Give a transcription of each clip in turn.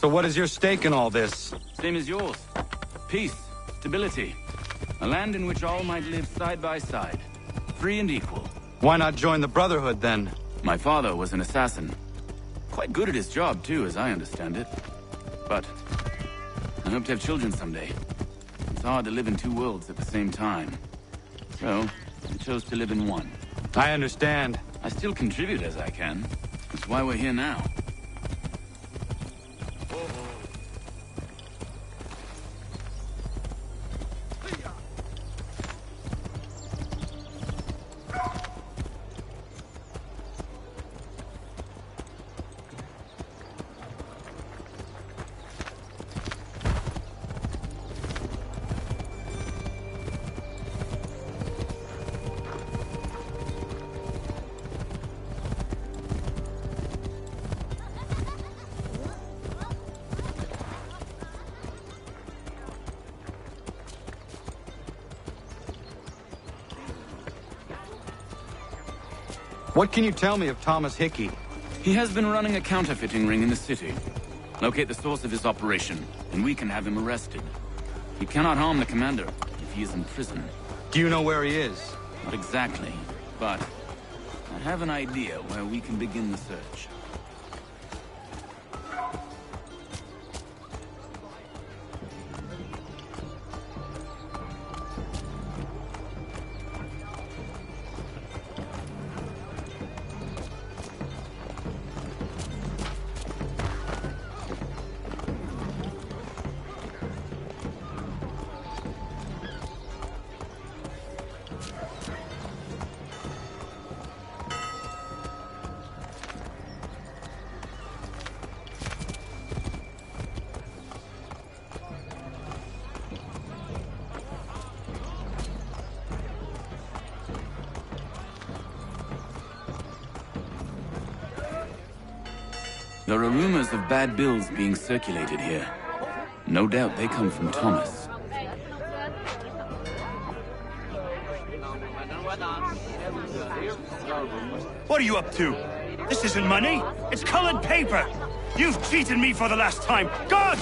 So what is your stake in all this? Same as yours. Peace, stability. A land in which all might live side by side. Free and equal. Why not join the Brotherhood, then? My father was an assassin. Quite good at his job, too, as I understand it. But I hope to have children someday. It's hard to live in two worlds at the same time. So, I chose to live in one. I understand. I still contribute as I can. That's why we're here now. What can you tell me of Thomas Hickey? He has been running a counterfeiting ring in the city. Locate the source of his operation, and we can have him arrested. He cannot harm the commander if he is in prison. Do you know where he is? Not exactly, but I have an idea where we can begin the search. There are rumors of bad bills being circulated here. No doubt they come from Thomas. What are you up to? This isn't money. It's colored paper. You've cheated me for the last time. God!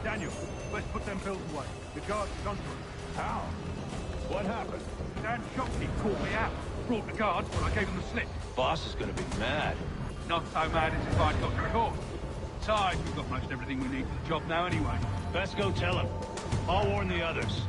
Daniel, let's put them bills away. The guards have gone through. How? What happened? Dan Shopkeep caught me out. Brought the guards, but I gave them the slip. Boss is gonna be mad. Not so mad as if I'd got the court. Besides, we've got most everything we need for the job now anyway. Best go tell him. I'll warn the others.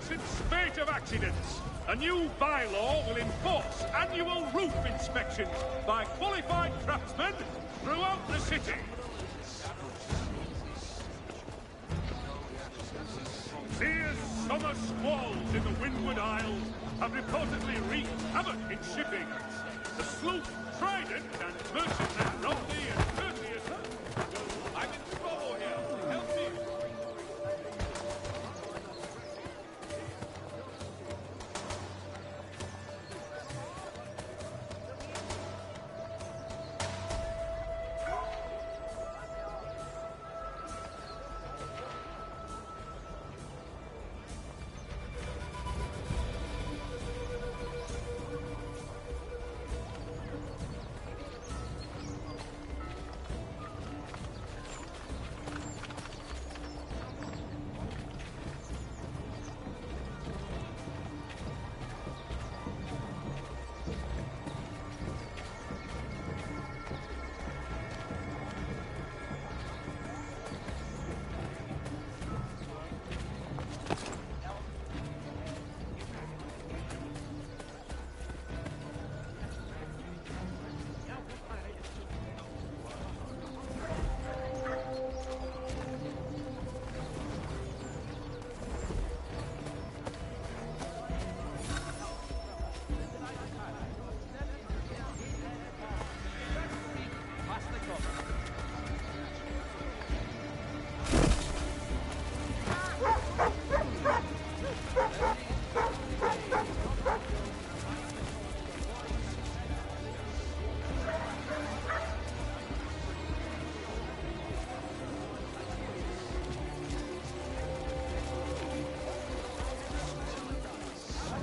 recent spate of accidents. A new bylaw will enforce annual roof inspections by qualified craftsmen throughout the city. Fierce summer squalls in the Windward Isles have reportedly wreaked havoc in shipping. The sloop Trident and merchantman Romney and Perseus. I'm in trouble here. Help me.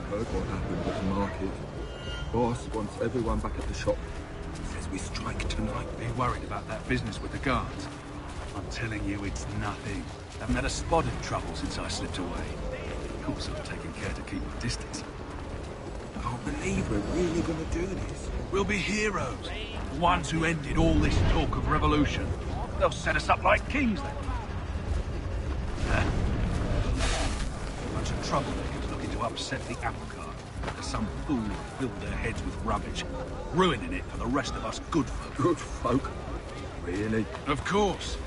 Heard what happened at the market. Boss wants everyone back at the shop. Says we strike tonight. Be worried about that business with the guards. I'm telling you, it's nothing. Haven't had a spot of trouble since I slipped away. Of course, I've taken care to keep my distance. Can't believe we're really gonna do this. We'll be heroes. The ones who ended all this talk of revolution. They'll set us up like kings, then. A bunch of troublemakers looking to upset the apple cart. There's some fool filled their heads with rubbish, ruining it for the rest of us good folk. Good folk? Really? Of course.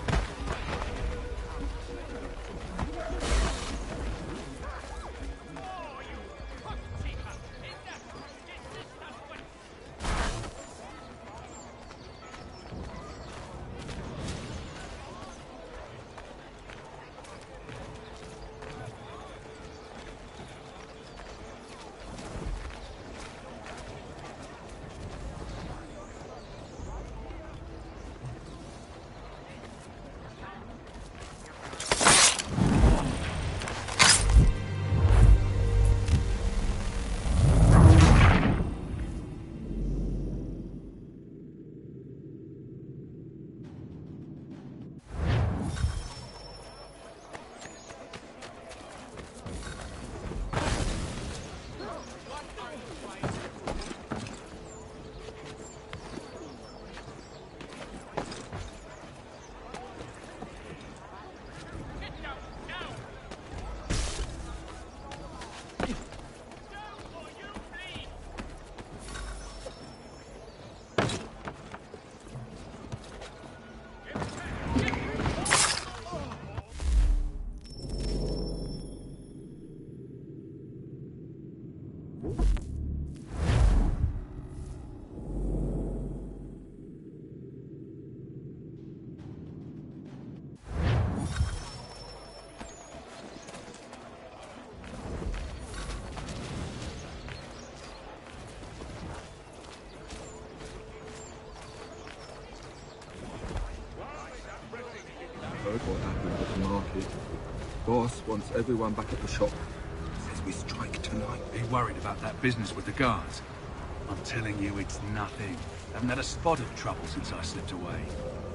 Heard what happened at the market. Boss wants everyone back at the shop. Says we strike tonight. Be worried about that business with the guards. I'm telling you, it's nothing. Haven't had a spot of trouble since I slipped away.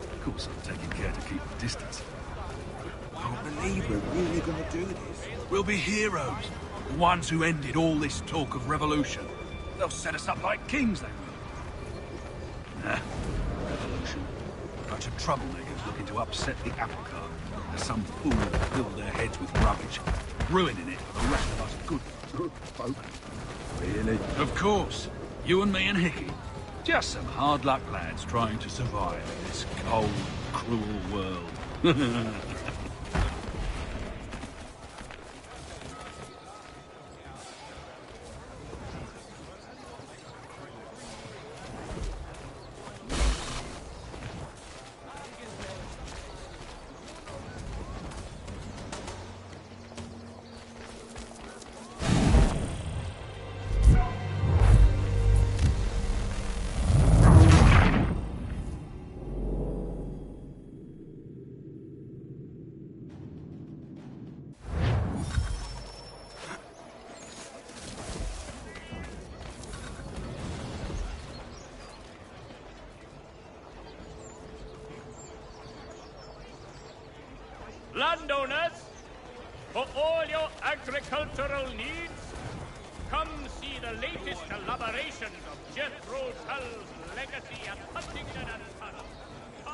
Of course, I've taken care to keep my distance. Can't believe we're really gonna do this. We'll be heroes. The ones who ended all this talk of revolution. They'll set us up like kings, they will. Nah, revolution. Bunch of troublemakers looking to upset the apple cart. There's some fool filled their heads with rubbish, ruining it for the rest of us good folk. Really? Of course. You and me and Hickey. Just some hard luck lads trying to survive in this cold, cruel world. Landowners, for all your agricultural needs, come see the latest elaborations of Jethro Tull's legacy at Huntington and Tull. I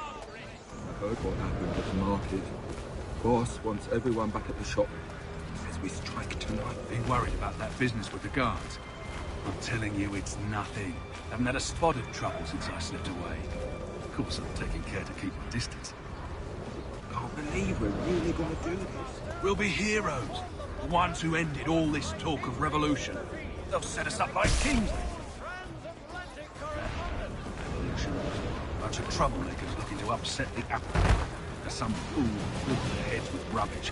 heard what happened at the market. Boss wants everyone back at the shop. Says we strike tonight. Been worried about that business with the guards. I'm telling you, it's nothing. Haven't had a spot of trouble since I slipped away. Of course, I'm taking care to keep my distance. Can't believe we're really gonna do this. We'll be heroes. The ones who ended all this talk of revolution. They'll set us up like kings. Revolution. Bunch of troublemakers looking to upset the apple cart. There's some fool filled their heads with rubbish,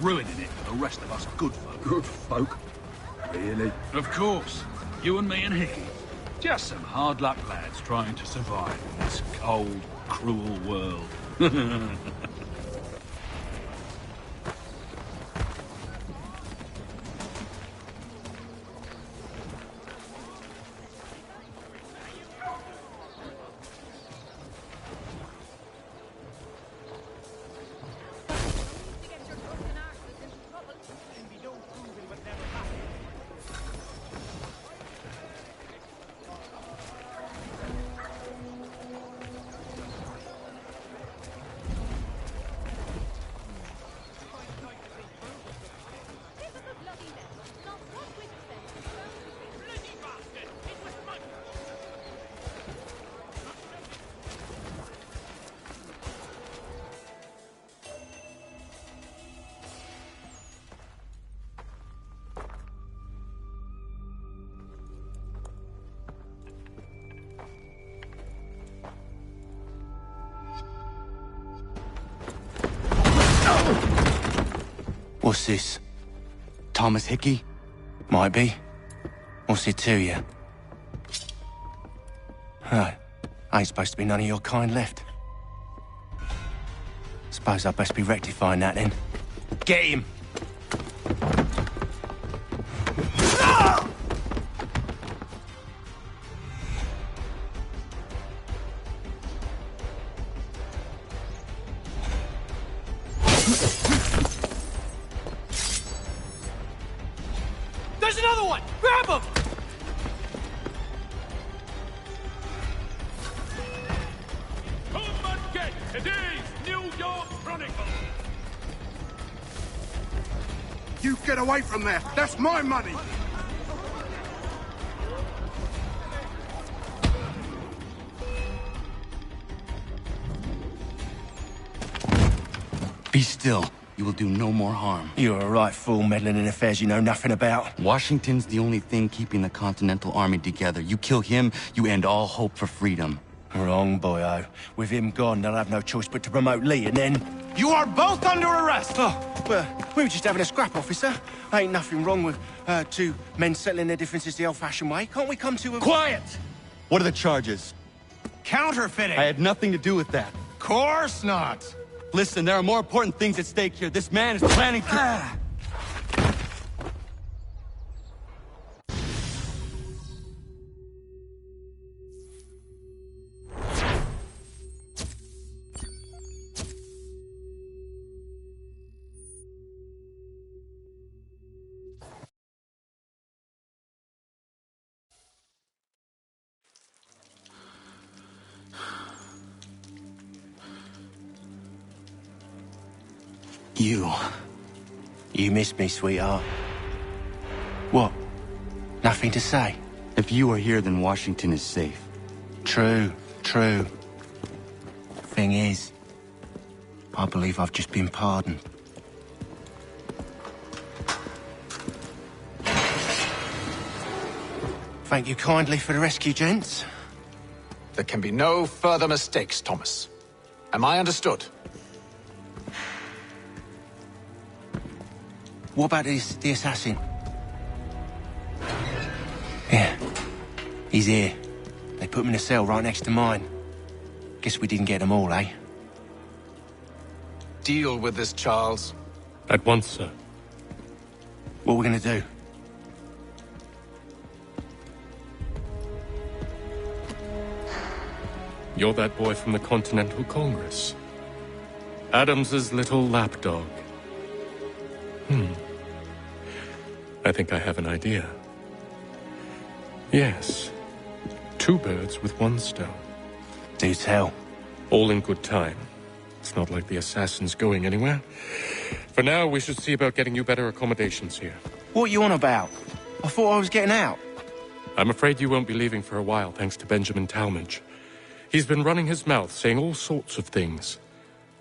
ruining it for the rest of us good folk. Good folk? Really? Of course. You and me and Hickey. Just some hard luck lads trying to survive in this cold, cruel world. What's this? Thomas Hickey? Might be. What's it to you? Right. Ain't supposed to be none of your kind left. Suppose I'd best be rectifying that then. Get him! There's another one! Grab him! Come and get today's New York Chronicle! You get away from there! That's my money! Be still. You will do no more harm. You're a right fool meddling in affairs you know nothing about. Washington's the only thing keeping the Continental Army together. You kill him, you end all hope for freedom. Wrong, boyo. With him gone, they'll have no choice but to promote Lee, and then... You are both under arrest! Oh, well, we were just having a scrap, officer. Ain't nothing wrong with two men settling their differences the old-fashioned way. Can't we come to a... Quiet! What are the charges? Counterfeiting! I had nothing to do with that. Course not! Listen, there are more important things at stake here. This man is planning to... You missed me, sweetheart. What? Nothing to say? If you are here, then Washington is safe. True. Thing is, I believe I've just been pardoned. Thank you kindly for the rescue, gents. There can be no further mistakes, Thomas. Am I understood? What about the assassin? Yeah. He's here. They put him in a cell right next to mine. Guess we didn't get them all, eh? Deal with this, Charles. At once, sir. What are we gonna do? You're that boy from the Continental Congress. Adams's little lapdog. I think I have an idea. Yes. 2 birds with 1 stone. Do tell. All in good time. It's not like the assassin's going anywhere. For now, we should see about getting you better accommodations here. What are you on about? I thought I was getting out. I'm afraid you won't be leaving for a while, thanks to Benjamin Talmadge. He's been running his mouth, saying all sorts of things.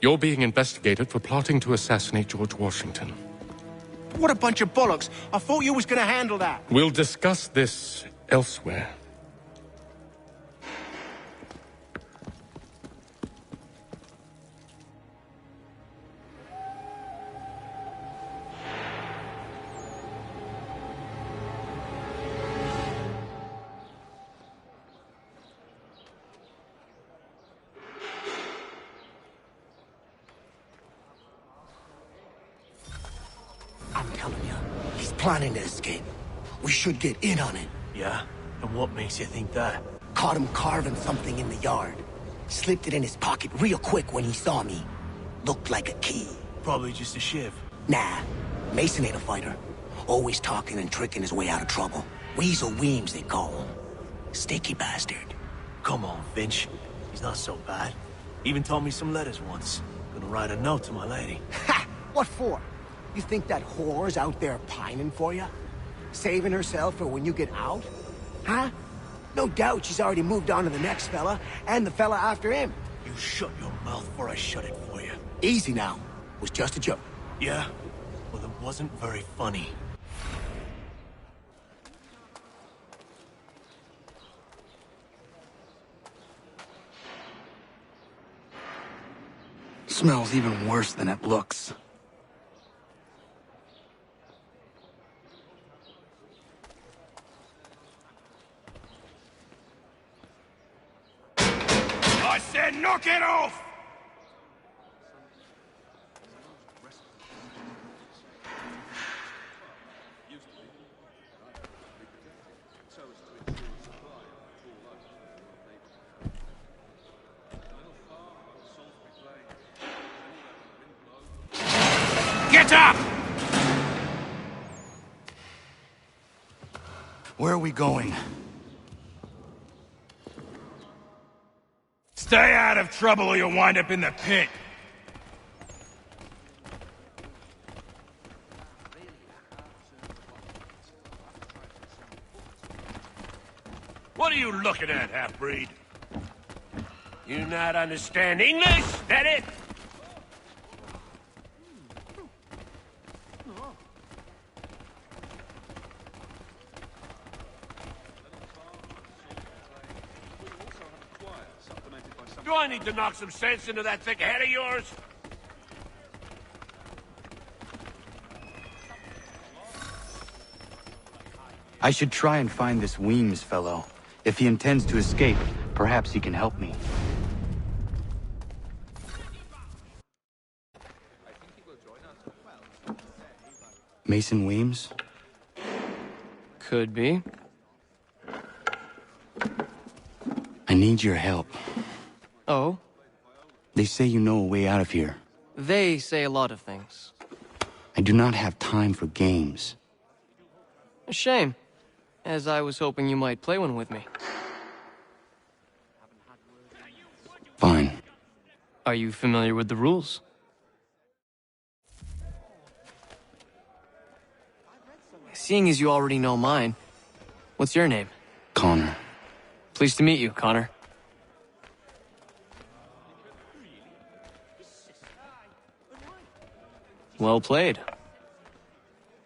You're being investigated for plotting to assassinate George Washington. What a bunch of bollocks. I thought you was gonna handle that. We'll discuss this elsewhere. I'm telling you, he's planning to escape. We should get in on it. Yeah? And what makes you think that? Caught him carving something in the yard. Slipped it in his pocket real quick when he saw me. Looked like a key. Probably just a shiv. Nah, Mason ain't a fighter. Always talking and tricking his way out of trouble. Weasel Weems, they call him. Sticky bastard. Come on, Finch. He's not so bad. Even taught me some letters once. Gonna write a note to my lady. Ha! What for? You think that whore's out there pining for you? Saving herself for when you get out? Huh? No doubt she's already moved on to the next fella, and the fella after him. You shut your mouth before I shut it for you. Easy now. Was just a joke. Yeah? Well, it wasn't very funny. Smells even worse than it looks. I said knock it off! Get up! Where are we going? Stay out of trouble or you'll wind up in the pit. What are you looking at, half-breed? You not understand English? That it? Do I need to knock some sense into that thick head of yours? I should try and find this Weems fellow. If he intends to escape, perhaps he can help me. Mason Weems? Could be. I need your help. Oh? They say you know a way out of here. They say a lot of things. I do not have time for games. A shame, as I was hoping you might play one with me. Fine. Are you familiar with the rules? seeing as you already know mine, what's your name? Connor. Pleased to meet you, Connor. Well played.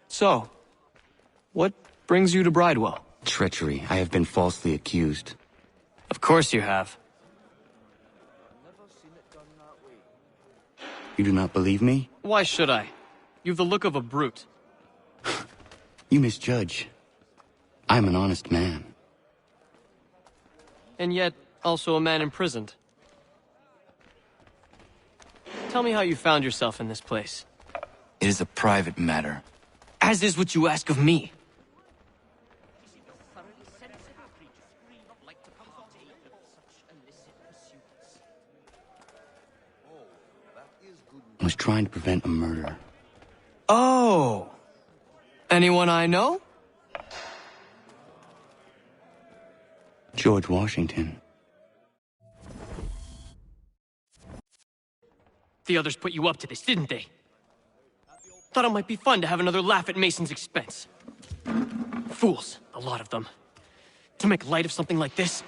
So, what brings you to Bridewell? Treachery. I have been falsely accused. Of course you have. You do not believe me? Why should I? You've the look of a brute. You misjudge. I'm an honest man. And yet, also a man imprisoned. Tell me how you found yourself in this place. It is a private matter. As is what you ask of me. I was trying to prevent a murder. Oh! Anyone I know? George Washington. The others put you up to this, didn't they? Thought it might be fun to have another laugh at Mason's expense. Fools, a lot of them. To make light of something like this.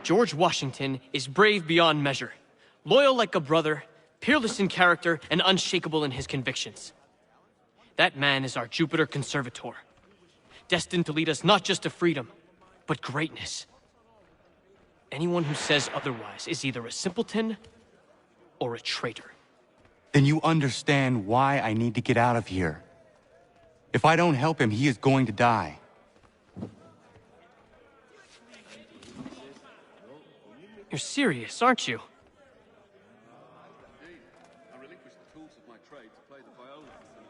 George Washington is brave beyond measure, loyal like a brother, peerless in character, and unshakable in his convictions. That man is our Jupiter Conservator, destined to lead us not just to freedom, but greatness. Anyone who says otherwise is either a simpleton or a traitor. Then you understand why I need to get out of here. If I don't help him, he is going to die. You're serious, aren't you?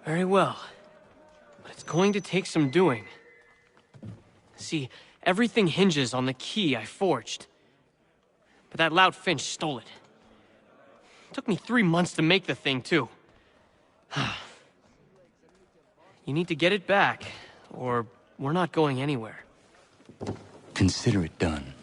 Very well. But it's going to take some doing. See, everything hinges on the key I forged. But that loud Finch stole it. Took me 3 months to make the thing, too. You need to get it back, or we're not going anywhere. Consider it done.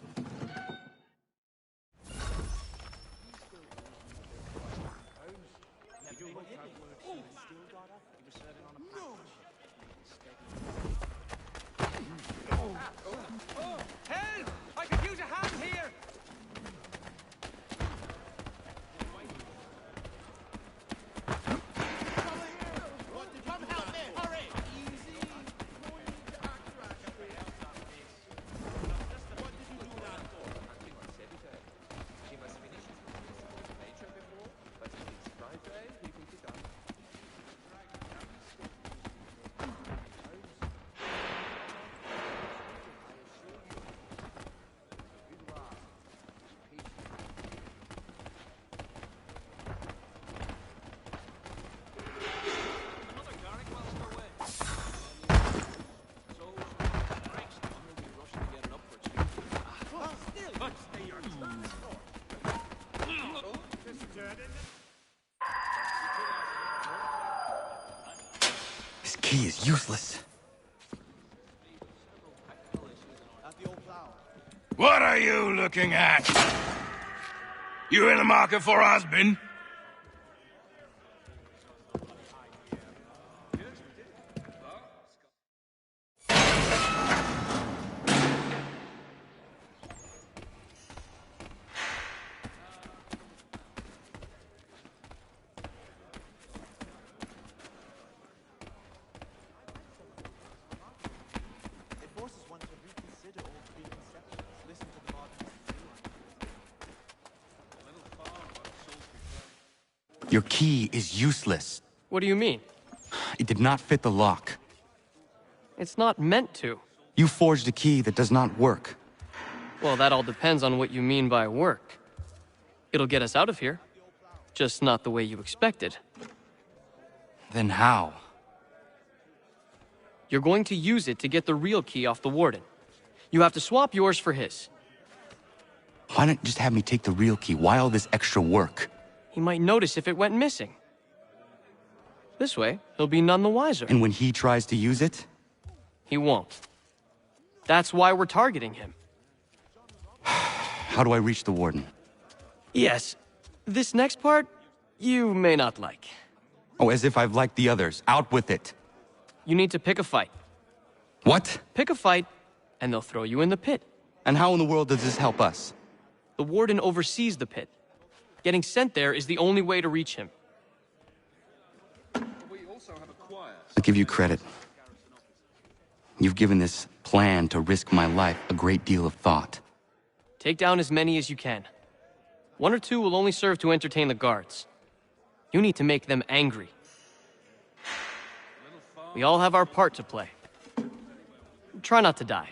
This key is useless. What are you looking at? You in the market for a husband? Your key is useless. What do you mean? It did not fit the lock. It's not meant to. You forged a key that does not work. Well, that all depends on what you mean by work. It'll get us out of here. Just not the way you expected. Then how? You're going to use it to get the real key off the warden. You have to swap yours for his. Why not just have me take the real key? Why all this extra work? He might notice if it went missing. This way, he'll be none the wiser. And when he tries to use it? He won't. That's why we're targeting him. How do I reach the warden? Yes. This next part, you may not like. Oh, as if I've liked the others. Out with it. You need to pick a fight. What? Pick a fight, and they'll throw you in the pit. And how in the world does this help us? The warden oversees the pit. Getting sent there is the only way to reach him. I'll give you credit. You've given this plan to risk my life a great deal of thought. Take down as many as you can. 1 or 2 will only serve to entertain the guards. You need to make them angry. We all have our part to play. Try not to die.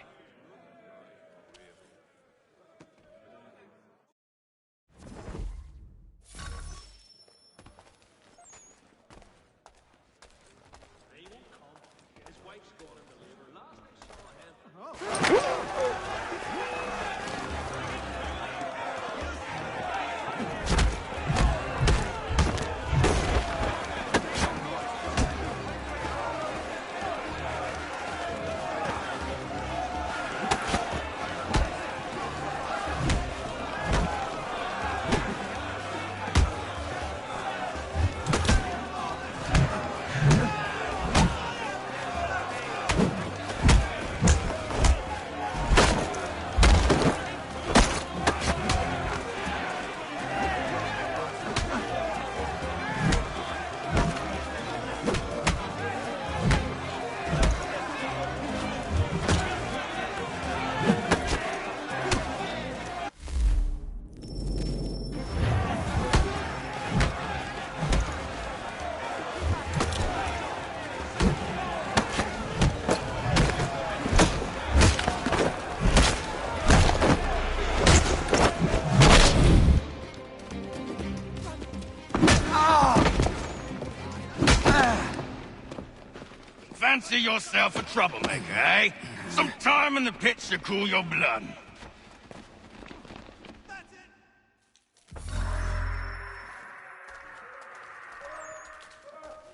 Fancy yourself a troublemaker, eh? Some time in the pits to cool your blood.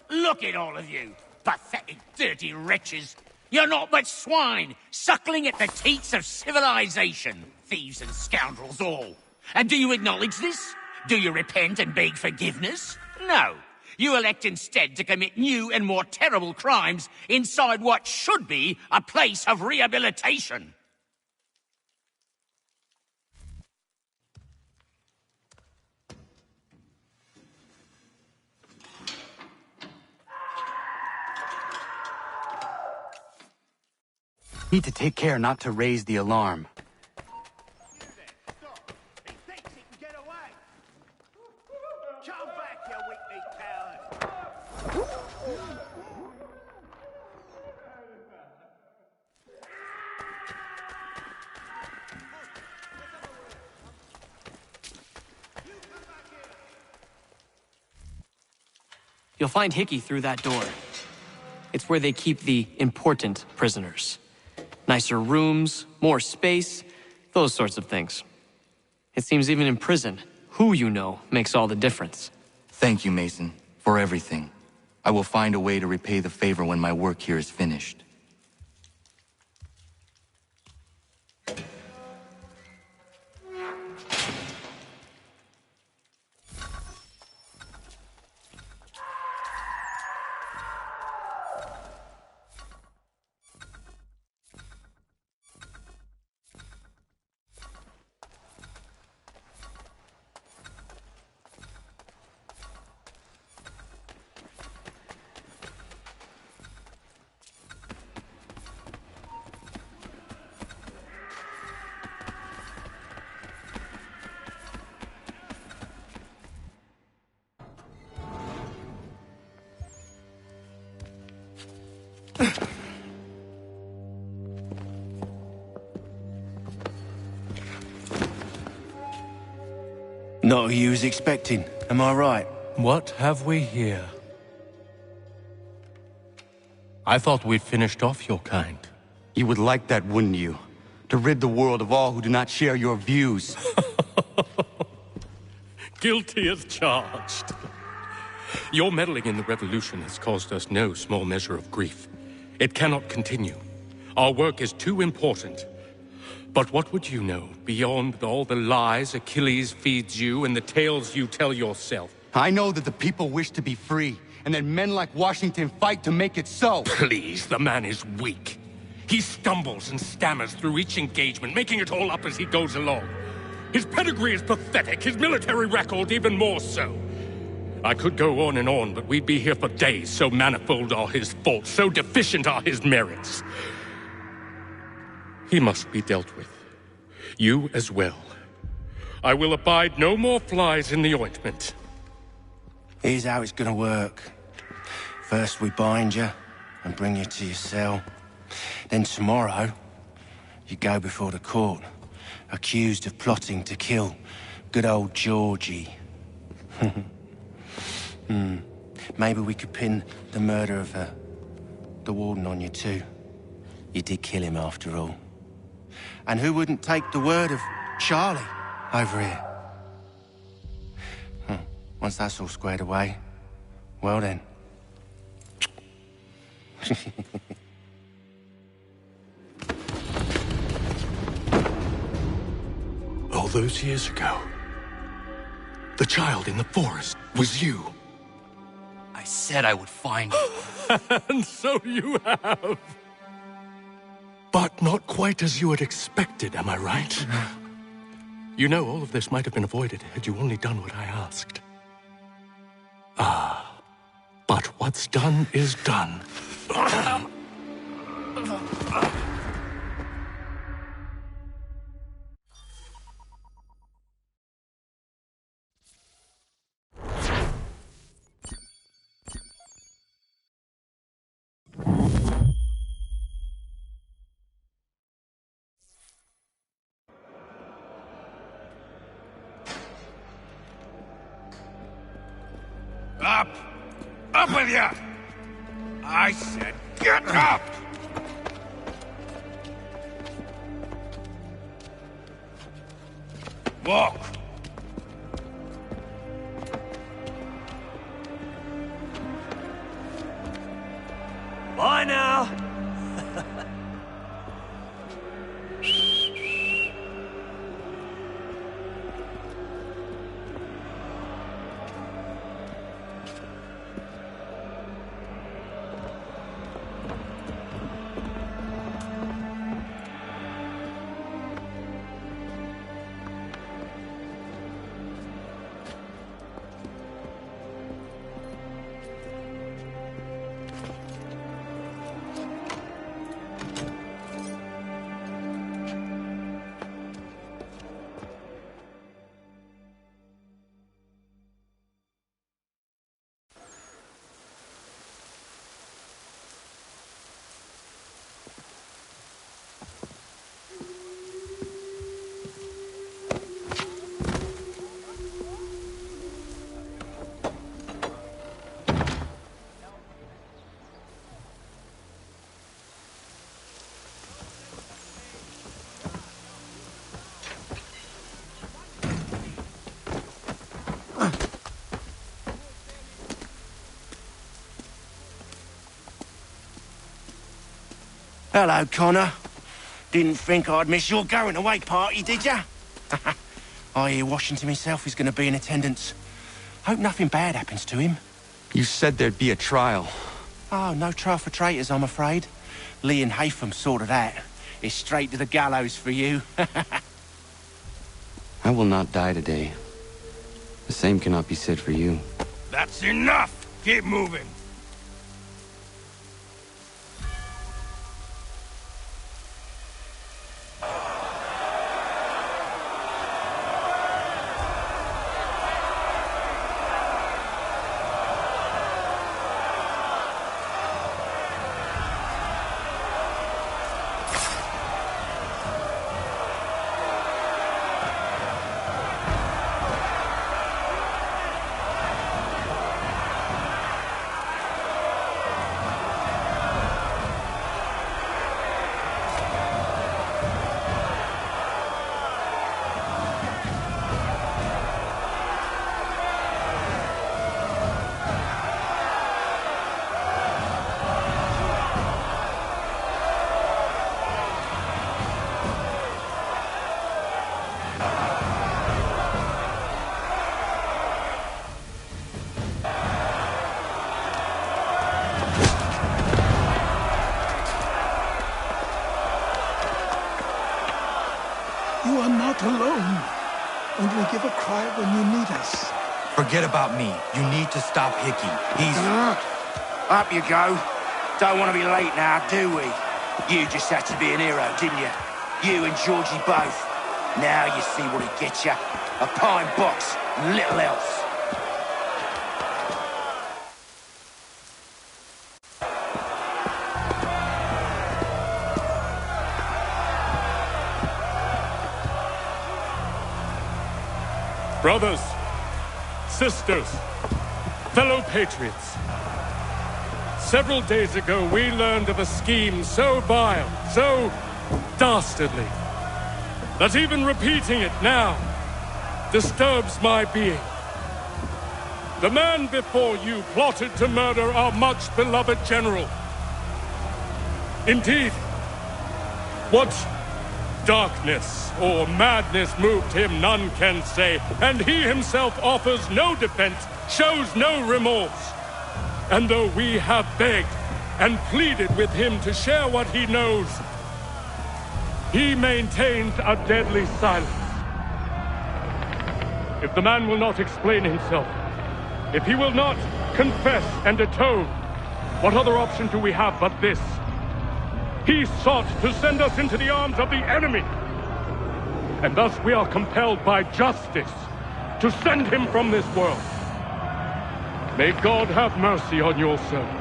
Look at all of you, pathetic, dirty wretches. You're not but swine, suckling at the teats of civilization. Thieves and scoundrels all. And do you acknowledge this? Do you repent and beg forgiveness? No. You elect instead to commit new and more terrible crimes inside what should be a place of rehabilitation. Need to take care not to raise the alarm. You'll find Hickey through that door. It's where they keep the important prisoners. Nicer rooms, more space, those sorts of things. It seems even in prison, who you know makes all the difference. Thank you, Mason, for everything. I will find a way to repay the favor when my work here is finished. Not who you was expecting, am I right? What have we here? I thought we'd finished off your kind. You would like that, wouldn't you? To rid the world of all who do not share your views. Guilty as charged. Your meddling in the revolution has caused us no small measure of grief. It cannot continue. Our work is too important. But what would you know beyond all the lies Achilles feeds you and the tales you tell yourself? I know that the people wish to be free, and then men like Washington fight to make it so. Please, the man is weak. He stumbles and stammers through each engagement, making it all up as he goes along. His pedigree is pathetic, his military record even more so. I could go on and on, but we'd be here for days, so manifold are his faults, so deficient are his merits. He must be dealt with. You as well. I will abide no more flies in the ointment. Here's how it's gonna work. First we bind you and bring you to your cell. Then tomorrow, you go before the court, accused of plotting to kill good old Georgie. Maybe we could pin the murder of the warden on you too. You did kill him after all. And who wouldn't take the word of Charlie over here? Once that's all squared away, well then. All those years ago, the child in the forest was you. I said I would find you. And so you have. But not quite as you had expected, am I right? You know, all of this might have been avoided had you only done what I asked. But what's done is done. Up! Up with you! I said get up! Walk! Bye now! Hello, Connor. Didn't think I'd miss your going-away party, did ya? I hear Washington himself is going to be in attendance. Hope nothing bad happens to him. You said there'd be a trial. Oh, no trial for traitors, I'm afraid. Lee and Haytham sorted that. It's straight to the gallows for you. I will not die today. The same cannot be said for you. That's enough! Keep moving! You are not alone. Only give a cry when you need us. Forget about me. You need to stop Hickey. He's... Up you go. Don't want to be late now, do we? You just had to be an hero, didn't you? You and Georgie both. Now you see what it gets you. A pine box, little else. Brothers, sisters, fellow patriots. Several days ago, we learned of a scheme so vile, so dastardly, that even repeating it now disturbs my being. The man before you plotted to murder our much-beloved general. Indeed, what darkness or madness moved him, none can say, and he himself offers no defense, shows no remorse. And though we have begged and pleaded with him to share what he knows, he maintains a deadly silence. If the man will not explain himself, if he will not confess and atone, what other option do we have but this? He sought to send us into the arms of the enemy. And thus we are compelled by justice to send him from this world. May God have mercy on your servant.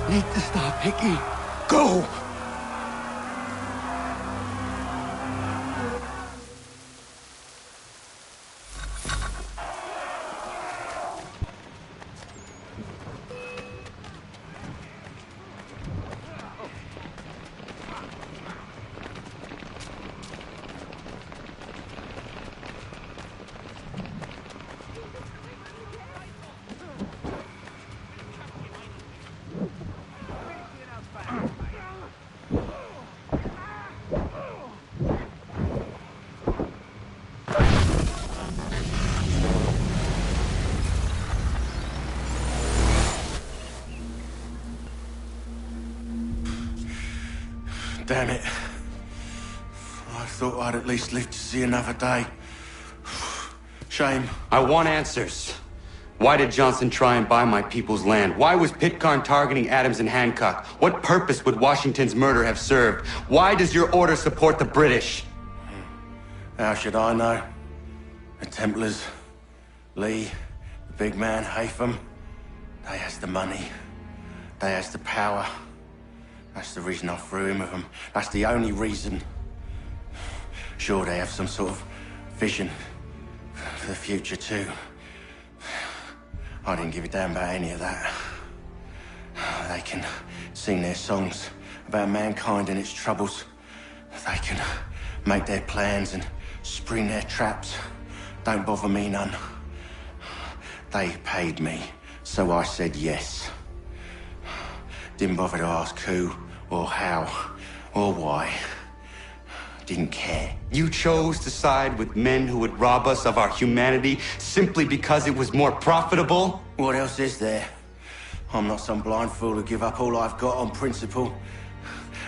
Need to stop Hickey. Go! Damn it. I thought I'd at least live to see another day. Shame. I want answers. Why did Johnson try and buy my people's land? Why was Pitcairn targeting Adams and Hancock? What purpose would Washington's murder have served? Why does your order support the British? How should I know? The Templars, Lee, the big man, Haytham, they has the money. They has the power. That's the reason I threw in with them. That's the only reason. Sure, they have some sort of vision for the future, too. I didn't give a damn about any of that. They can sing their songs about mankind and its troubles. They can make their plans and spring their traps. Don't bother me none. They paid me, so I said yes. Didn't bother to ask who, or how, or why. Didn't care. You chose to side with men who would rob us of our humanity simply because it was more profitable? What else is there? I'm not some blind fool who give up all I've got on principle.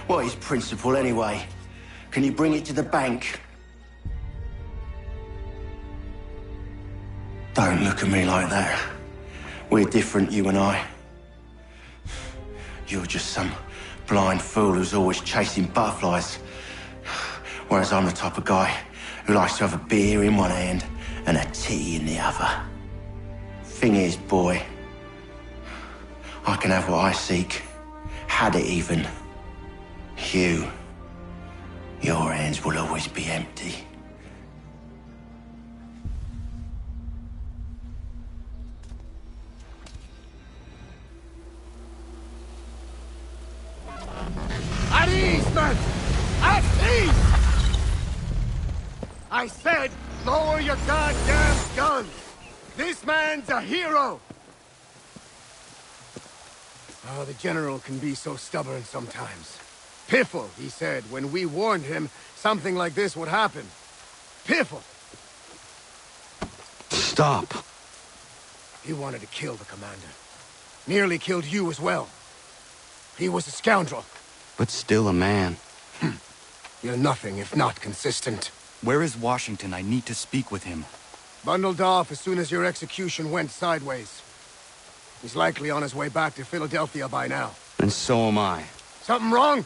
What is principle anyway? Can you bring it to the bank? Don't look at me like that. We're different, you and I. You're just some blind fool who's always chasing butterflies. Whereas I'm the type of guy who likes to have a beer in one hand and a tea in the other. Thing is, boy, I can have what I seek. Had it even. Your hands will always be empty. At ease, men! At ease! I said, lower your goddamn guns! This man's a hero! Oh, the General can be so stubborn sometimes. Piffle, he said, when we warned him something like this would happen. Piffle! Stop. He wanted to kill the commander. Nearly killed you as well. He was a scoundrel. But still a man. You're nothing if not consistent. Where is Washington? I need to speak with him. Bundled off as soon as your execution went sideways. He's likely on his way back to Philadelphia by now. And so am I. Something wrong?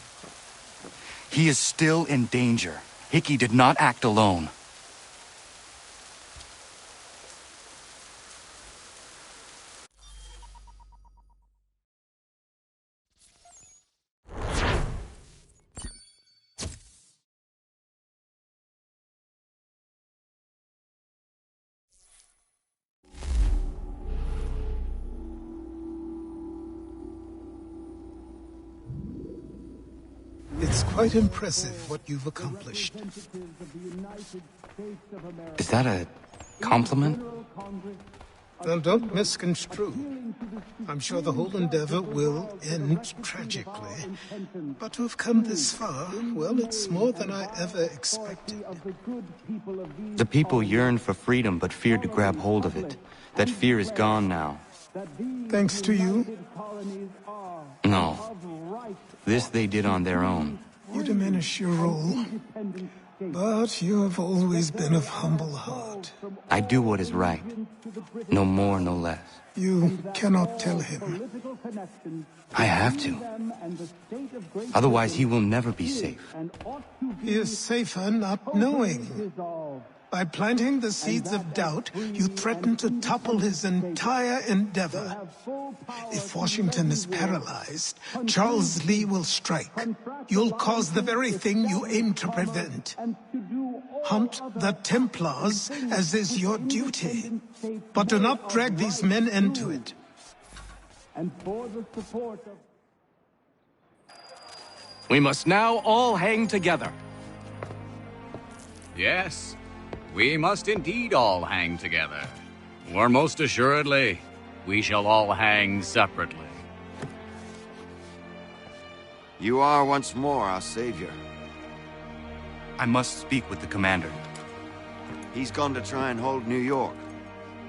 He is still in danger. Hickey did not act alone. It's quite impressive what you've accomplished. Is that a compliment? Well, don't misconstrue. I'm sure the whole endeavor will end tragically. But to have come this far, well, it's more than I ever expected. The people yearned for freedom but feared to grab hold of it. That fear is gone now. Thanks to you? No. This they did on their own. You diminish your role. But you have always been of humble heart. I do what is right. No more, no less. You cannot tell him. I have to. Otherwise, he will never be safe. He is safer not knowing. By planting the seeds of doubt, you threaten to topple his entire endeavor. If Washington is paralyzed, Charles Lee will strike. You'll cause the very thing you aim to prevent. Hunt the Templars, as is your duty. But do not drag these men into it. We must now all hang together. Yes. We must indeed all hang together. Or most assuredly, we shall all hang separately. You are once more our savior. I must speak with the commander. He's gone to try and hold New York.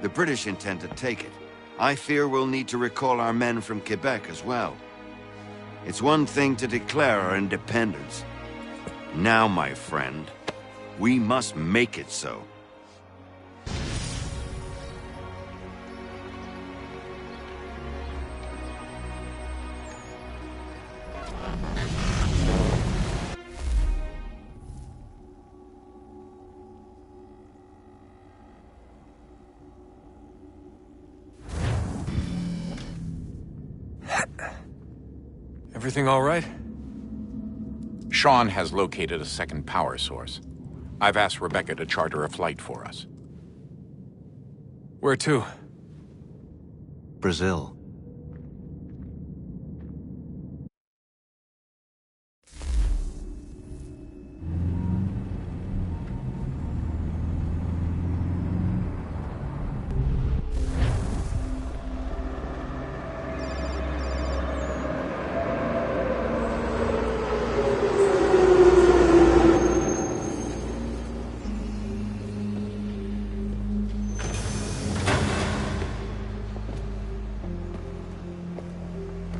The British intend to take it. I fear we'll need to recall our men from Quebec as well. It's one thing to declare our independence. Now, my friend, we must make it so. Everything all right? Sean has located a second power source. I've asked Rebecca to charter a flight for us. Where to? Brazil.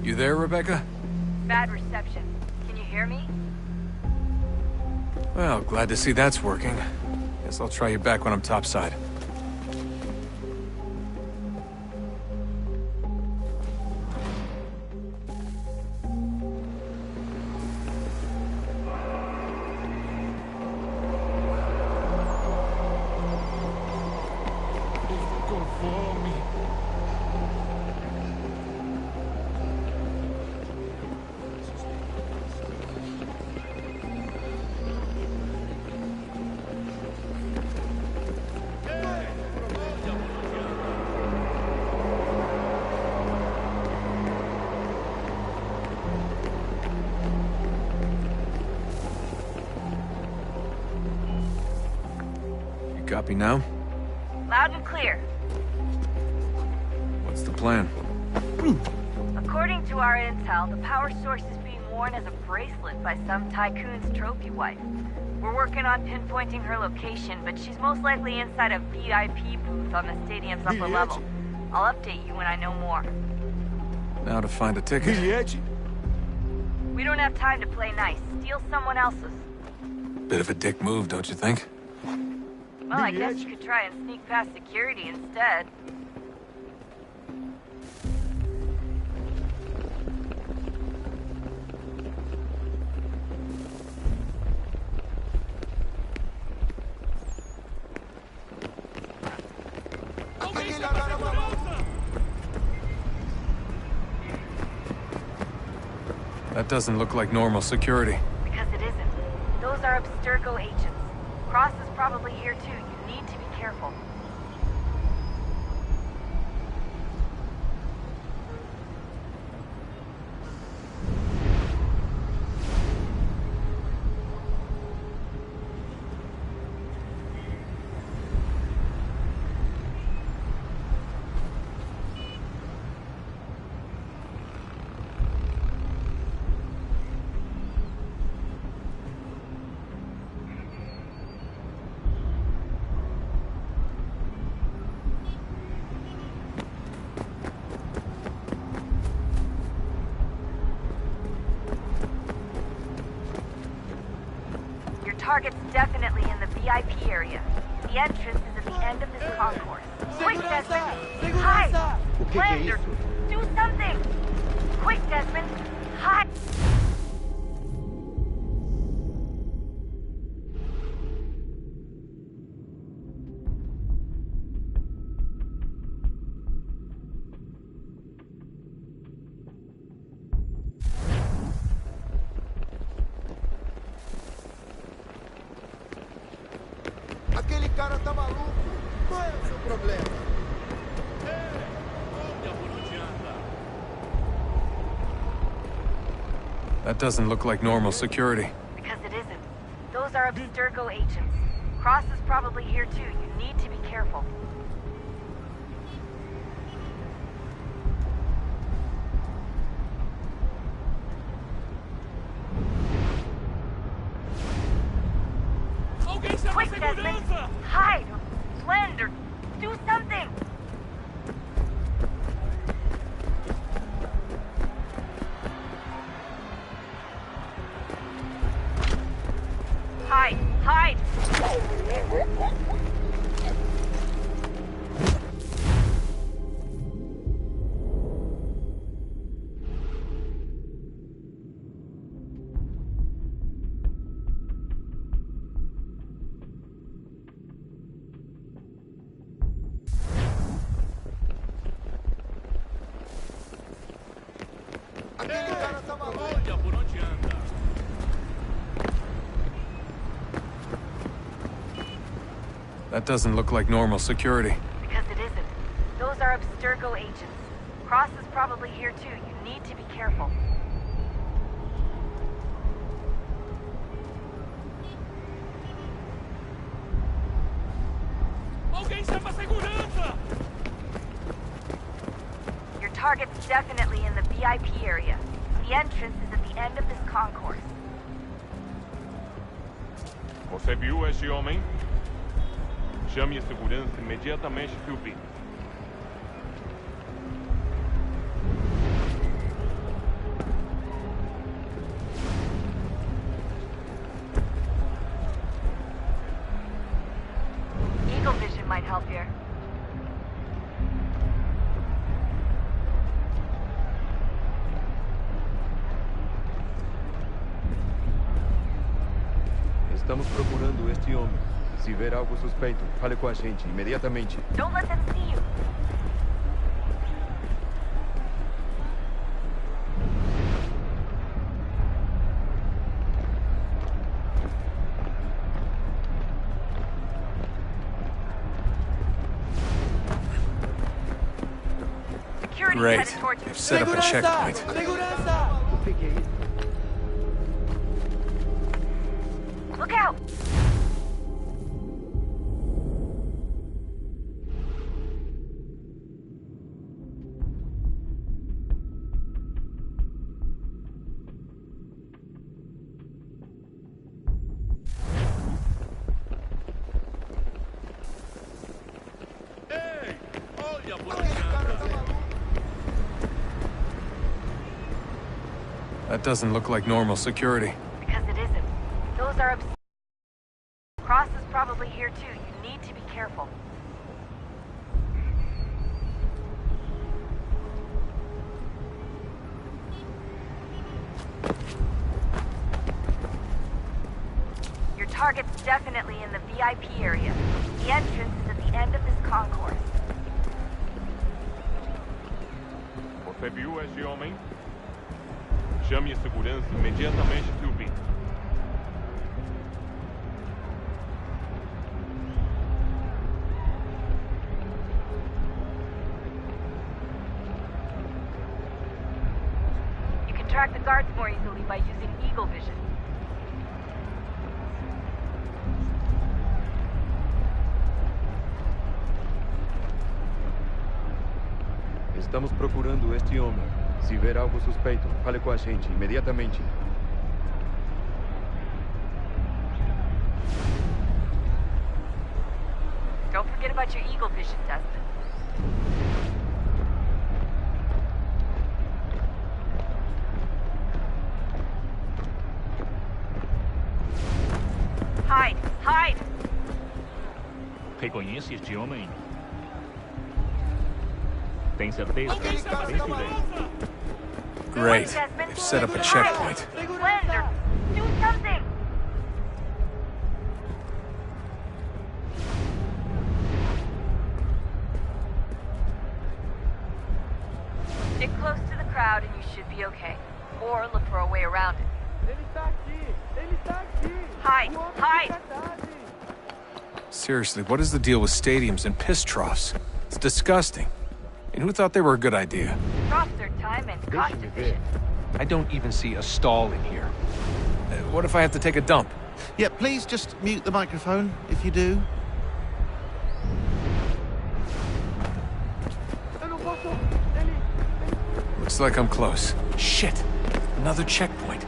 You there, Rebecca? Bad reception. Can you hear me? Well, glad to see that's working. Guess I'll try you back when I'm topside. Copy now? Loud and clear. What's the plan? According to our intel, the power source is being worn as a bracelet by some tycoon's trophy wife. We're working on pinpointing her location, but she's most likely inside a VIP booth on the stadium's upper level. I'll update you when I know more. Now to find a ticket. We don't have time to play nice. Steal someone else's. Bit of a dick move, don't you think? Well, I guess you could try and sneak past security instead. That doesn't look like normal security. Because it isn't. Those are Abstergo agents. Cross is probably here too. You need to be careful. Target's definitely in the VIP area. The entrance is at the end of this concourse. Quick, Desmond! Hide! Blend or do something! Quick, Desmond! Hide! Aquele cara tá maluco. Qual é o seu problema? That doesn't look like normal security. Because it isn't. Those are Abstergo agents. Cross is probably here too. You need to be careful. Quick, Desmond! Hide! Or blend or do something! Hide! Hide! That doesn't look like normal security. Because it isn't. Those are Abstergo agents. Cross is probably here too. You need to be careful. Your target's definitely in the VIP area. The entrance is at the end of this concourse. Você viu esse homem? Chame a segurança imediatamente, Philby. Eagle vision might help here. Estamos procurando este homem. Se ver algo suspeito, fale com a gente imediatamente. Don't let them see you. Security Great. headed towards you. They've set up a checkpoint. Look out! That doesn't look like normal security. Because it isn't. Those are Cross is probably here too. You need to be careful. Your target's definitely in the VIP area. The entrance is at the end of this concourse. Você viu esse homem? Chame a segurança imediatamente que o vi. You can track the guards more easily by using Eagle Vision. Estamos procurando este homem. Se ver algo suspeito, fale com a gente imediatamente. Don't forget about your Eagle Vision, Desmond. Hide! Hide! Reconhece este homem? Tem certeza? Pense bem. Great. They've set up a checkpoint. Splendor! Do something! Stick close to the crowd and you should be okay. Or look for a way around it. Hide! Hide! Seriously, what is the deal with stadiums and piss troughs? It's disgusting. And who thought they were a good idea? Troughs are time and cost efficient. I don't even see a stall in here. What if I have to take a dump? Yeah, please just mute the microphone if you do. Looks like I'm close. Shit! Another checkpoint.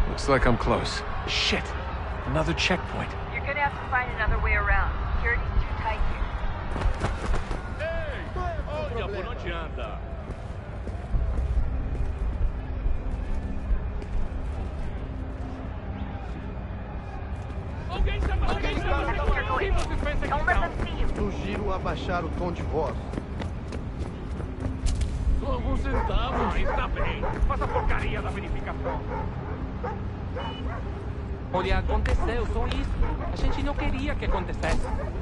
Looks like I'm close. Shit! Another checkpoint. You're gonna have to find another way around. Security's too tight here. Olha, por onde anda? Don't let them see you. Sugiro abaixar o tom de voz. Só alguns centavos. Está bem. Faça a porcaria da verificação. Olha, aconteceu, só isso. A gente não queria que acontecesse.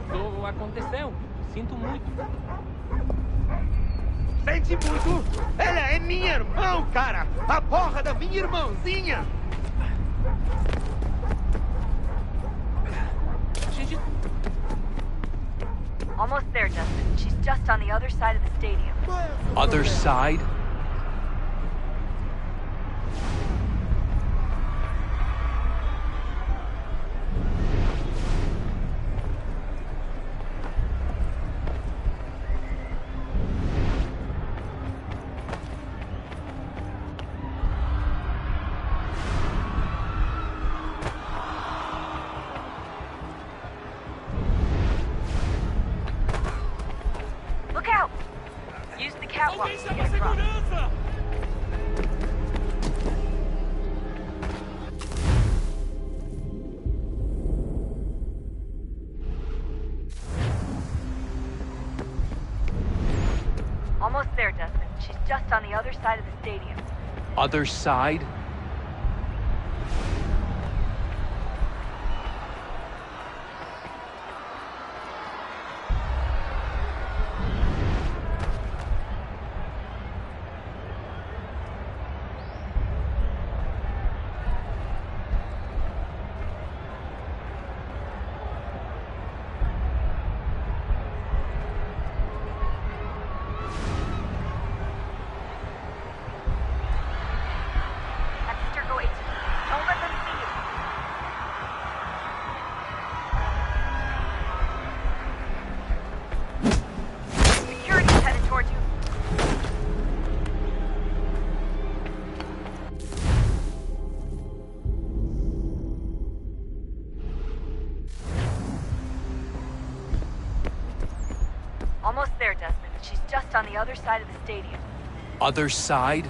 Só aconteceu. Sinto muito. Sente muito? Ela é minha irmã, cara! A porra da minha irmãzinha! Almost there, Justin. She's just on the other side of the stadium. Other side? Look out! Use the catwalk to get across. Almost there, Justin. She's just on the other side of the stadium. Other side? Almost there, Desmond. She's just on the other side of the stadium. Other side?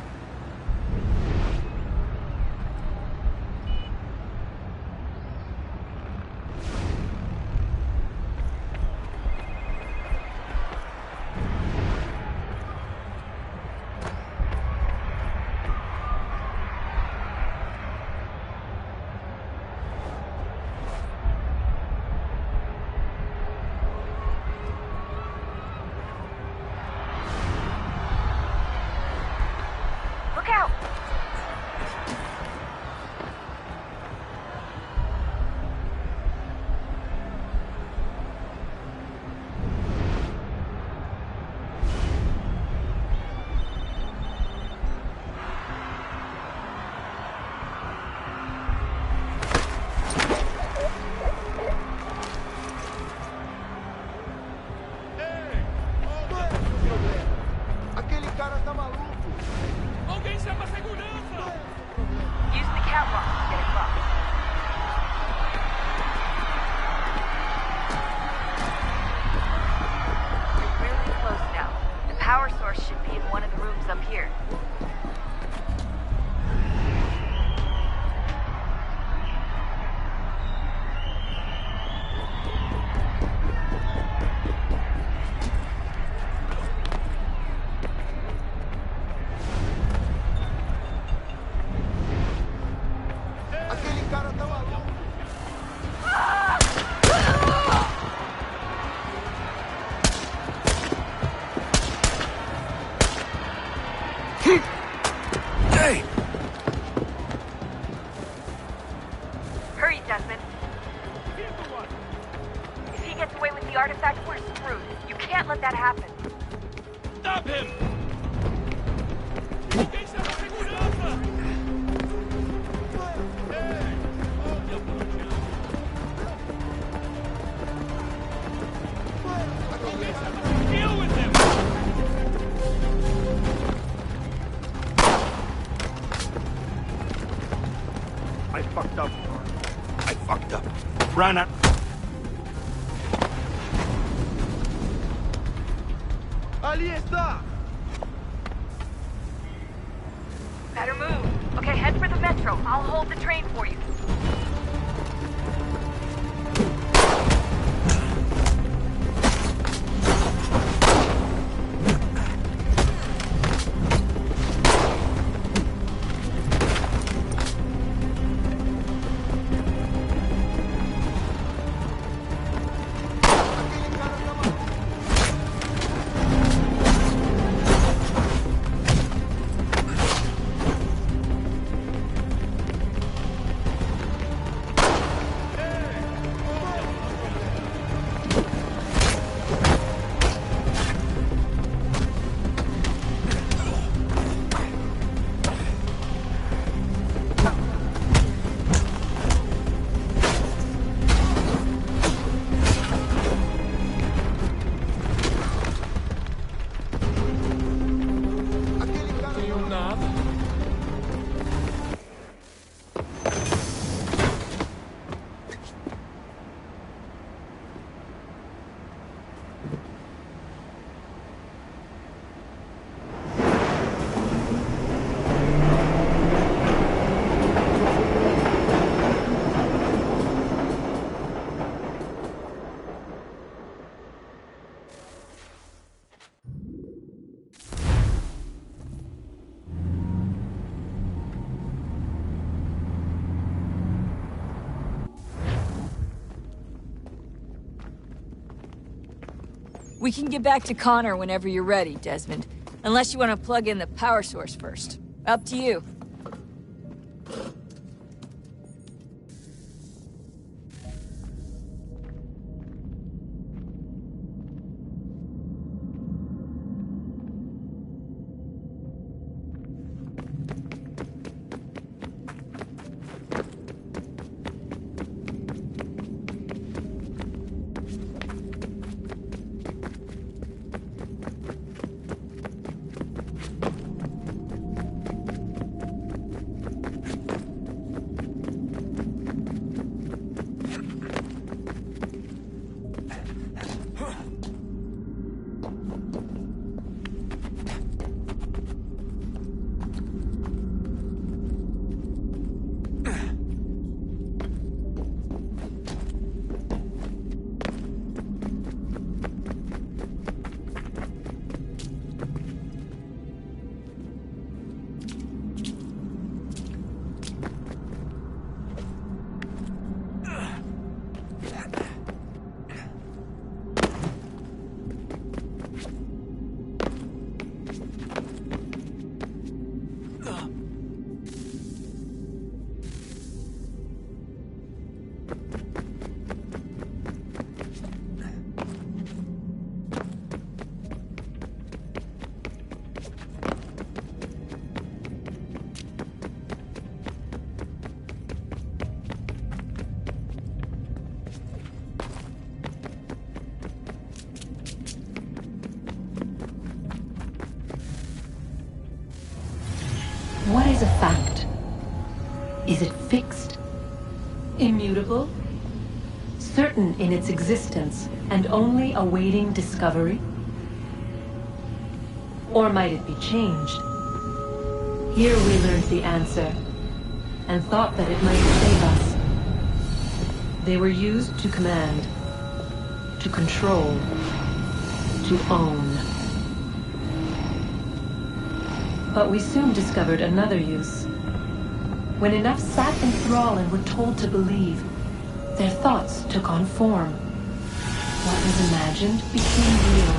Look out! Aquele cara tá maluco. Alguém chama a segurança! Use the catwalk to get across. You're really close now. The power source should be in one of the rooms up here. Aquele cara tá maluco. Hey! Hurry, Desmond. If he gets away with the artifact, we're screwed. You can't let that happen. Stop him! Alguém chama a segurança! Deal with him! I fucked up. I fucked up. Run up. Ali está! Better move. Okay, head for the metro. I'll hold the train for you. We can get back to Connor whenever you're ready, Desmond. Unless you want to plug in the power source first. Up to you. is a fact? Is it fixed? Immutable? Certain in its existence and only awaiting discovery? Or might it be changed? Here we learned the answer, and thought that it might save us. They were used to command, to control, to own. But we soon discovered another use. When enough sat in thrall and were told to believe, their thoughts took on form. What was imagined became real.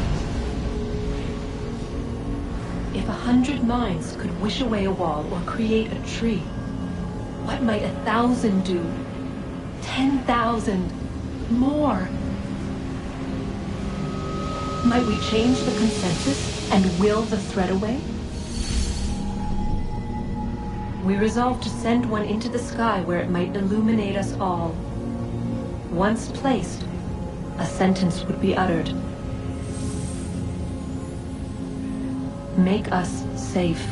If 100 minds could wish away a wall or create a tree, what might 1,000 do? 10,000? More? Might we change the consensus and will the threat away? We resolved to send one into the sky where it might illuminate us all. Once placed, a sentence would be uttered. Make us safe.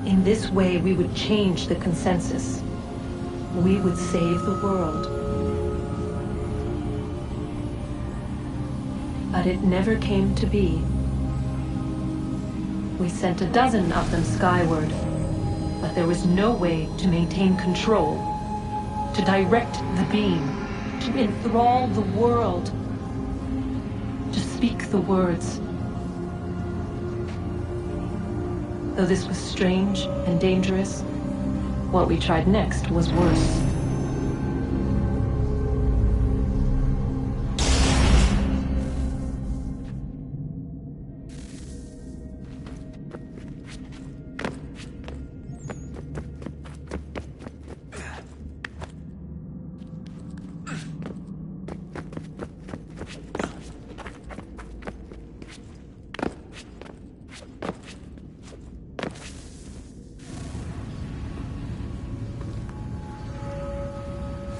In this way, we would change the consensus. We would save the world. But it never came to be. We sent a dozen of them skyward, but there was no way to maintain control, to direct the beam, to enthrall the world, to speak the words. Though this was strange and dangerous, what we tried next was worse.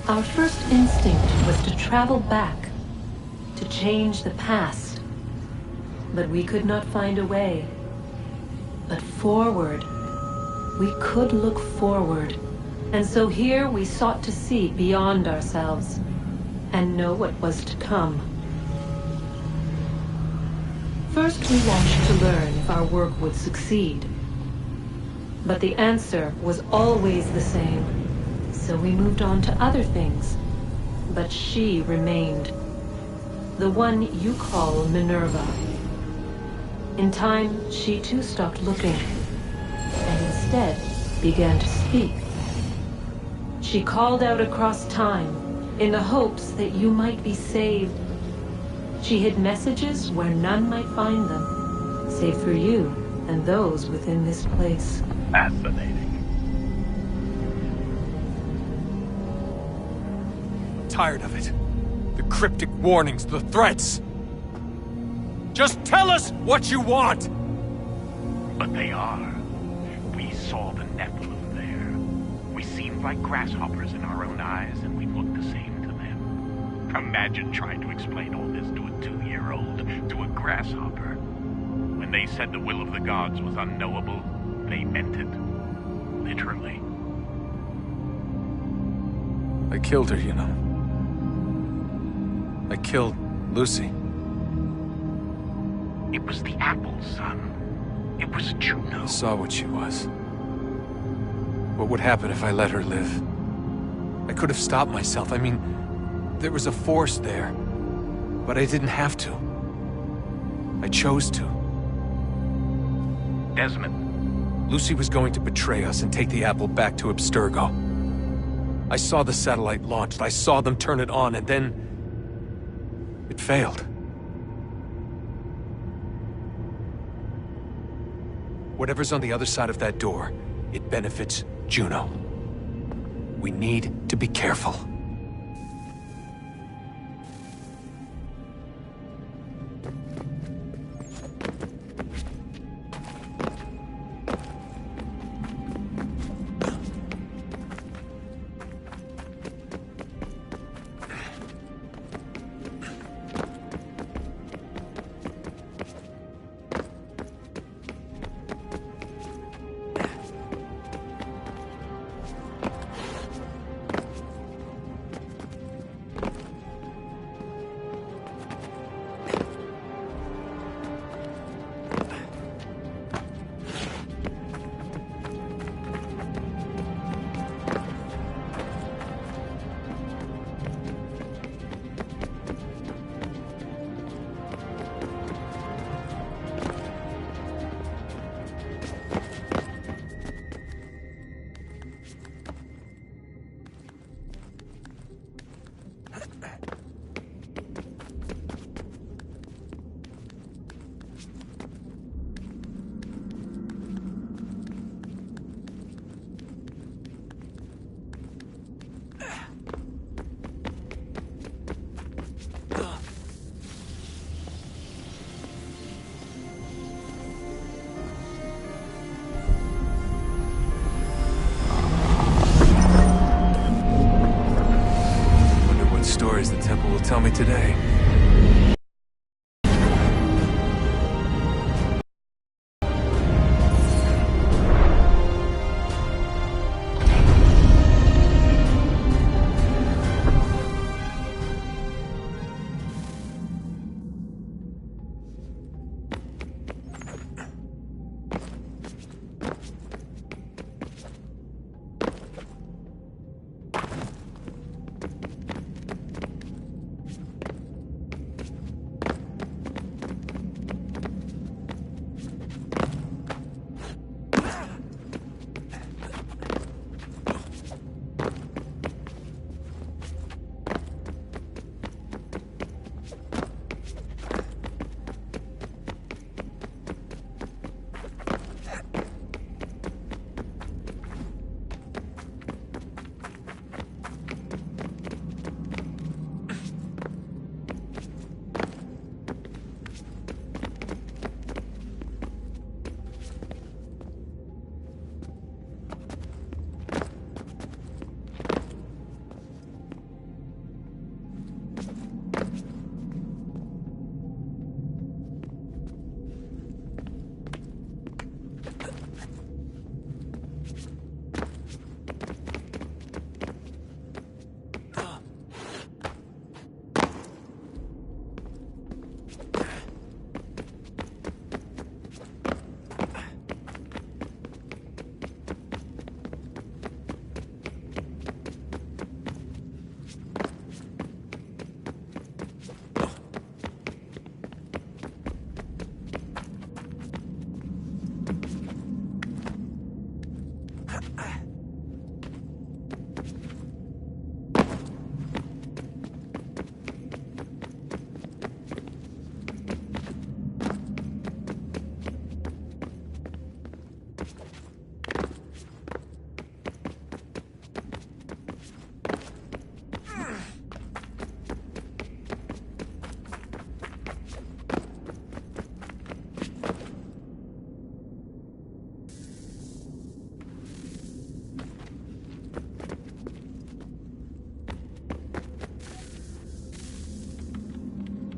Our first instinct was to travel back, to change the past. But we could not find a way. But forward, we could look forward. And so here we sought to see beyond ourselves and know what was to come. First, we watched to learn if our work would succeed. But the answer was always the same. So we moved on to other things. But she remained. The one you call Minerva. In time, she too stopped looking, and instead began to speak. She called out across time, in the hopes that you might be saved. She hid messages where none might find them, save for you and those within this place. Fascinating. Tired of it. The cryptic warnings, the threats. Just tell us what you want! But they are. We saw the Nephilim there. We seemed like grasshoppers in our own eyes, and we looked the same to them. Imagine trying to explain all this to a 2-year-old, to a grasshopper. When they said the will of the gods was unknowable, they meant it. Literally. I killed her, you know. I killed Lucy. It was the apple, son. It was Juno. I saw what she was. What would happen if I let her live? I could have stopped myself. I mean, there was a force there. But I didn't have to. I chose to. Desmond. Lucy was going to betray us and take the apple back to Abstergo. I saw the satellite launched. I saw them turn it on, and then it failed. Whatever's on the other side of that door, it benefits Juno. We need to be careful. today.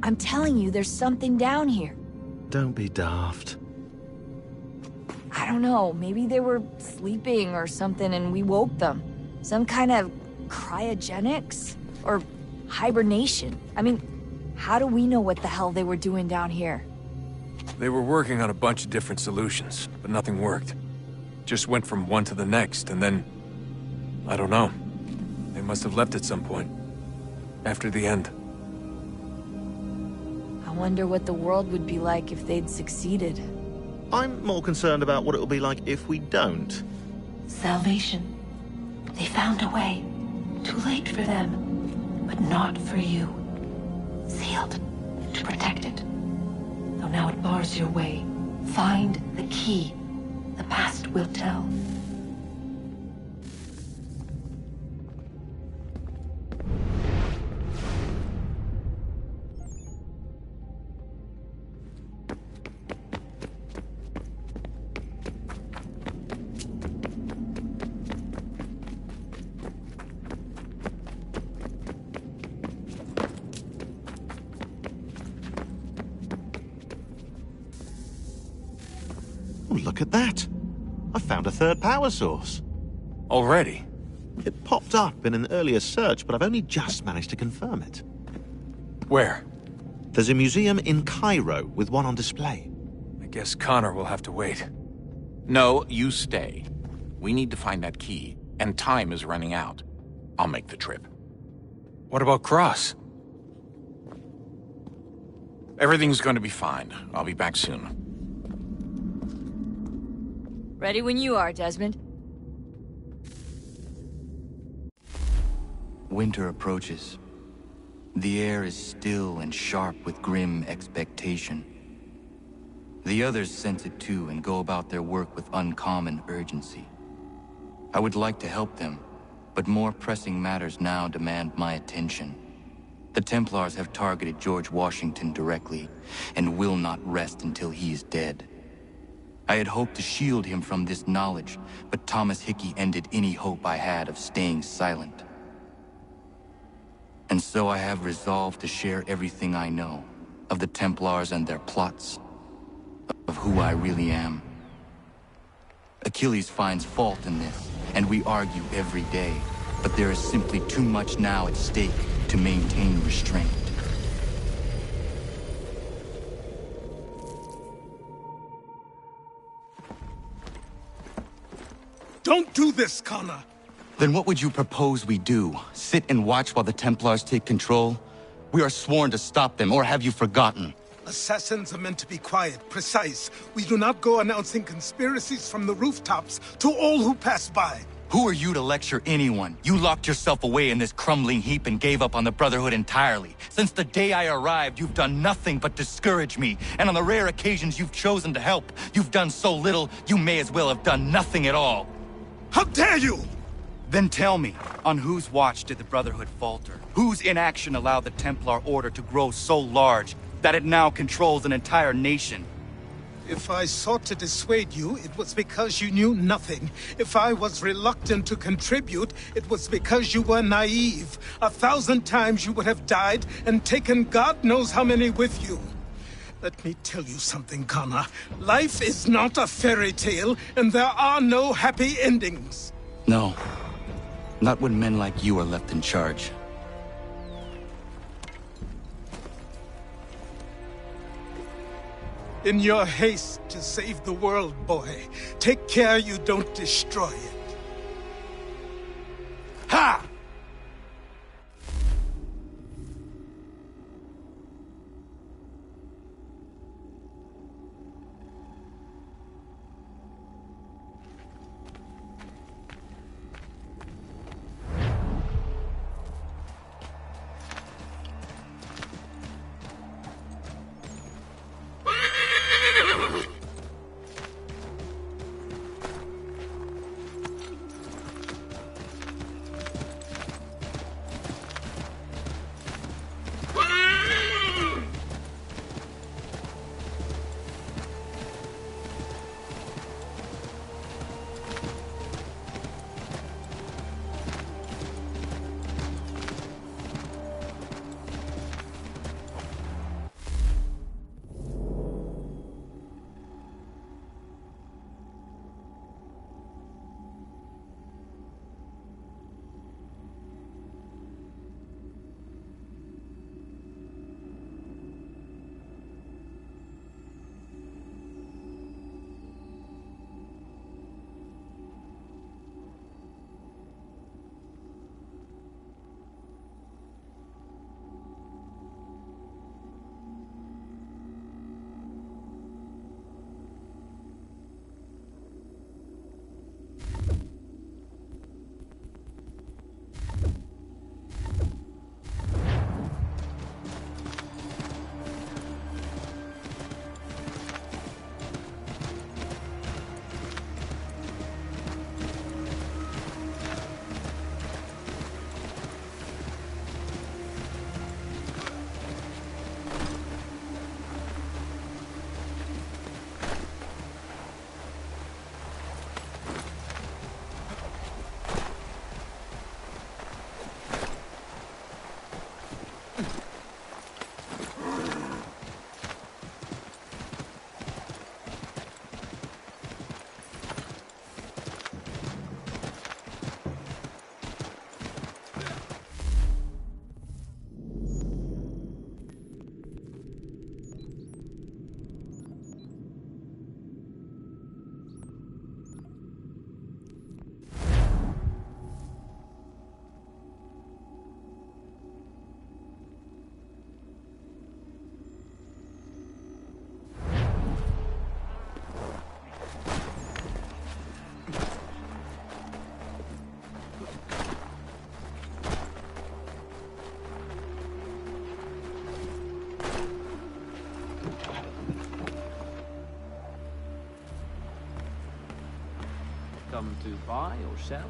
I'm telling you, there's something down here. Don't be daft. I don't know, maybe they were sleeping or something and we woke them. Some kind of cryogenics? Or hibernation? I mean, how do we know what the hell they were doing down here? They were working on a bunch of different solutions, but nothing worked. Just went from one to the next, and then... I don't know. They must have left at some point. After the end. I wonder what the world would be like if they'd succeeded. I'm more concerned about what it'll be like if we don't. Salvation. They found a way. Too late for them, but not for you. Sealed to protect it. Though now it bars your way. Find the key. The past will tell. Look at that. I found a third power source. Already? It popped up in an earlier search, but I've only just managed to confirm it. Where? There's a museum in Cairo with one on display. I guess Connor will have to wait. No, you stay. We need to find that key, and time is running out. I'll make the trip. What about Cross? Everything's going to be fine. I'll be back soon. Ready when you are, Desmond. Winter approaches. The air is still and sharp with grim expectation. The others sense it too and go about their work with uncommon urgency. I would like to help them, but more pressing matters now demand my attention. The Templars have targeted George Washington directly, and will not rest until he is dead. I had hoped to shield him from this knowledge, but Thomas Hickey ended any hope I had of staying silent. And so I have resolved to share everything I know of the Templars and their plots, of who I really am. Achilles finds fault in this, and we argue every day, but there is simply too much now at stake to maintain restraint. Don't do this, Connor! Then what would you propose we do? Sit and watch while the Templars take control? We are sworn to stop them, or have you forgotten? Assassins are meant to be quiet, precise. We do not go announcing conspiracies from the rooftops to all who pass by. Who are you to lecture anyone? You locked yourself away in this crumbling heap and gave up on the Brotherhood entirely. Since the day I arrived, you've done nothing but discourage me. And on the rare occasions you've chosen to help, you've done so little, you may as well have done nothing at all. How dare you! Then tell me, on whose watch did the Brotherhood falter? Whose inaction allowed the Templar Order to grow so large that it now controls an entire nation? If I sought to dissuade you, it was because you knew nothing. If I was reluctant to contribute, it was because you were naive. 1,000 times you would have died and taken God knows how many with you. Let me tell you something, Connor. Life is not a fairy tale, and there are no happy endings. No. Not when men like you are left in charge. In your haste to save the world, boy, take care you don't destroy it. Ha! Come to buy or sell?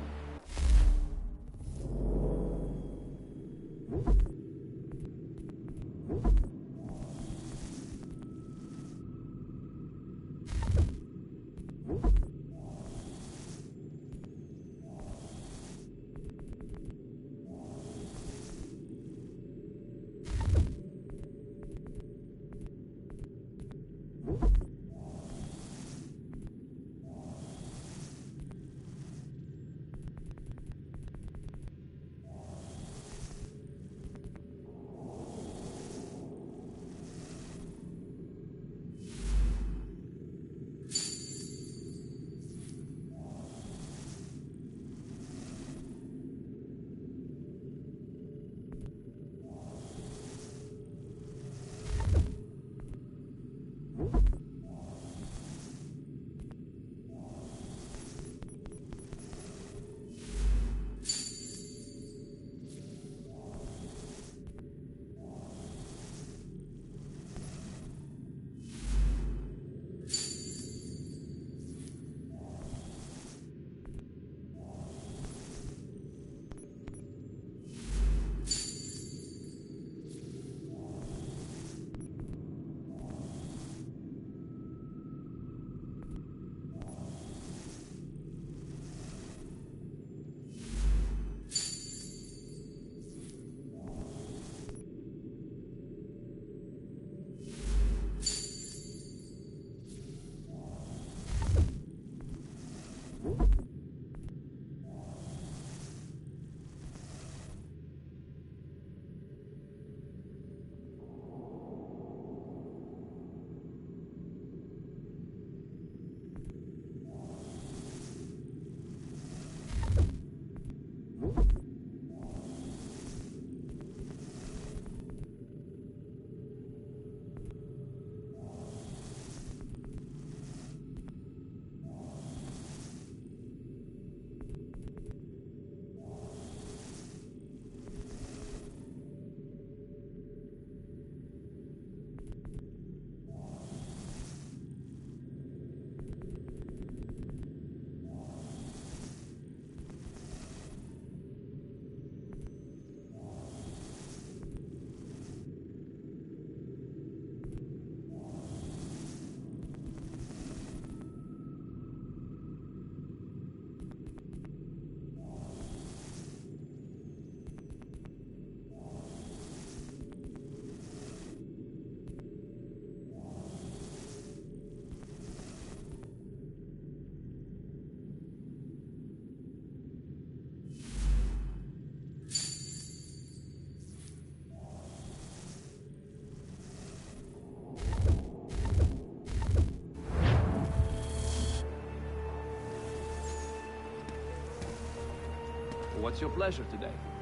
what's your pleasure today?